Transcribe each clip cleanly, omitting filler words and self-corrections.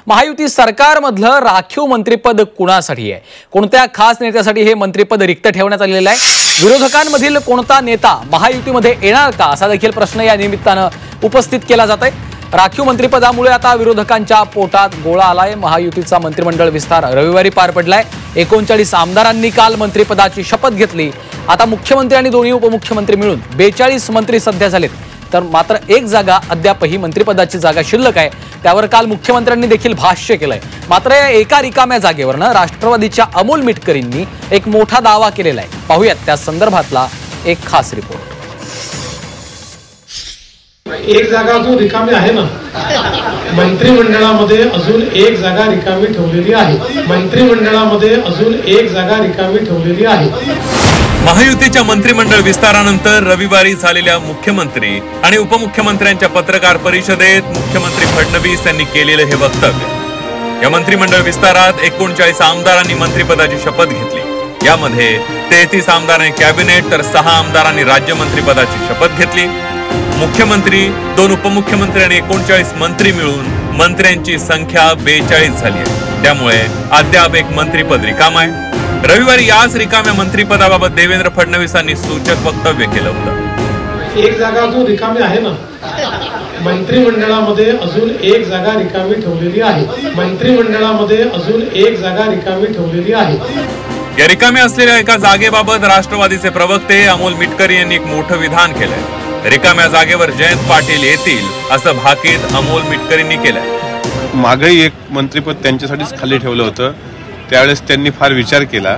महायुती सरकारमधलं राखीव मंत्रिपद कुणासाठी आहे? कोणत्या खास नेत्यासाठी हे मंत्रिपद रिक्त ठेवण्यात आलेलं आहे? विरोधकांमधील कोणता नेता महायुतीमध्ये येणार का असा देखील प्रश्न या निमित्तानं उपस्थित केला जात आहे। राखीव मंत्रिपदामुळे आता विरोधकांच्या पोटात गोळा आलाय। महायुतीचा मंत्रिमंडळ विस्तार रविवारी पार पडलाय। 39 आमदारांनी काल मंत्रिपदाची शपथ घेतली। आता मुख्यमंत्री आणि दोन्ही उपमुख्यमंत्री मिळून 42 मंत्री सध्या झालेत। तर मात्र एक जागा अद्यापही मंत्रिपदाची जागा शिल्लक आहे। त्यावर काल मुख्यमंत्र्यांनी देखील भाष्य केलंय। मात्र या एका रिकाम्या जागेवरनं राष्ट्रवादीच्या अमोल मिटकरींनी एक मोठा दावा केलेला आहे। पाहूयात त्या संदर्भातला एक खास रिपोर्ट। एक जागा जो रिकामी आहे ना, मंत्रिमंडळामध्ये अजून एक जागा रिकामी ठेवलेली आहे। मंत्रिमंडळामध्ये अजून एक जागा रिकामी ठेवलेली आहे। महायुतीच्या मंत्रिमंडळ विस्तारानंतर रविवारी झालेल्या मुख्यमंत्री आणि उपमुख्यमंत्र्यांच्या पत्रकार परिषदेत मुख्यमंत्री फडणवीस यांनी केलेले हे वक्तव्य। या मंत्रिमंडळ विस्तारात 39 आमदारांनी मंत्रिपदाची शपथ घेतली। यामध्ये 33 आमदारांनी कॅबिनेट तर 6 आमदारांनी राज्यमंत्रीपदाची शपथ घेतली। मुख्यमंत्री, 2 उपमुख्यमंत्री आणि 39 मंत्री मिळून मंत्र्यांची संख्या 42 झाली आहे। त्यामुळे अद्याप एक मंत्रिपद रिकाम आहे। रविवारी याच रिकाम्या मंत्रिपदाबाबत देवेंद्र फडणवीसांनी सूचक वक्तव्य केलं होतं। एक जागा जो रिकामी आहे ना, मंत्रिमंडळामध्ये अजून एक जागा रिकामी ठेवलेली आहे। मंत्रिमंडळामध्ये अजून एक जागा रिकामी ठेवलेली आहे। या रिकाम्या असलेल्या एका जागेबाबत राष्ट्रवादीचे प्रवक्ते अमोल मिटकरी यांनी एक मोठं विधान केलंय। रिकाम्या जागेवर जयंत पाटील येतील असं भाकीत अमोल मिटकरींनी केलंय। मागही एक मंत्रिपद त्यांच्यासाठीच खाली ठेवलं होतं। त्यावेळेस त्यांनी फार विचार केला।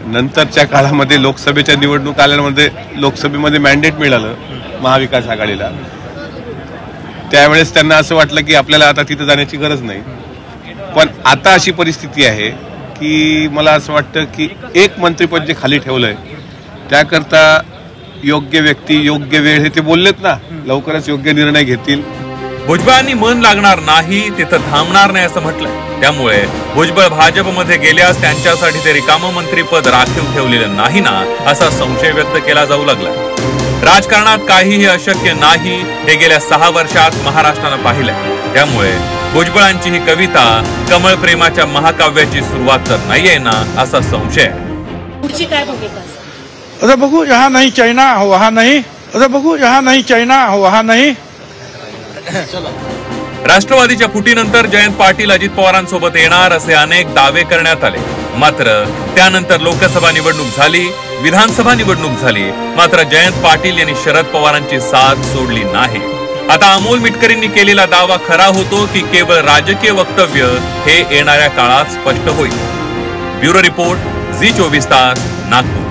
नंतरच्या काळामध्ये लोकसभेच्या निवडणूक आल्यामध्ये लोकसभेमध्ये मॅन्डेट मिळालं महाविकास आघाडीला। त्यावेळेस त्यांना असं वाटलं की आपल्याला आता तिथे जाण्याची गरज नाही। पण आता अशी परिस्थिती आहे की मला असं वाटतं की एक मंत्रिपद जे खाली ठेवलंय त्याकरता योग्य व्यक्ती, योग्य वेळ हे ते बोललेत ना, लवकरच योग्य निर्णय घेतील। भुजबळांनी मन लागणार नाही तिथं थांबणार नाही असं म्हटलंय। त्यामुळे भुजबळ भाजपमध्ये गेल्यास त्यांच्यासाठी ते रिकामं मंत्रिपद राखीव ठेवलेलं नाही ना असा संशय व्यक्त केला जाऊ लागला। राजकारणात काहीही अशक्य नाही हे गेल्या 6 वर्षात महाराष्ट्रानं पाहिलंय। त्यामुळे भुजबळांची ही कविता कमळ प्रेमाच्या महाकाव्याची सुरुवात तर नाहीये ना असा संशय आहे। पुढची काय भूमिका? अरे बघू, जहां नहीं चाइना हो वहां नहीं। अरे बघू, जहां नहीं चाइना हो वहां नहीं। राष्ट्रवादीच्या फुटीनंतर जयंत पाटील अजित पवारांसोबत येणार असे अनेक दावे करण्यात आले। मात्र त्यानंतर लोकसभा निवडणूक झाली, विधानसभा निवडणूक झाली। मात्र जयंत पाटील यांनी शरद पवारांची साथ सोडली नाही। आता अमोल मिटकरींनी केलेला दावा खरा होतो की केवळ राजकीय वक्तव्य हे येणाऱ्या काळात स्पष्ट होईल। ब्युरो रिपोर्ट, झी 24 तास, नागपूर।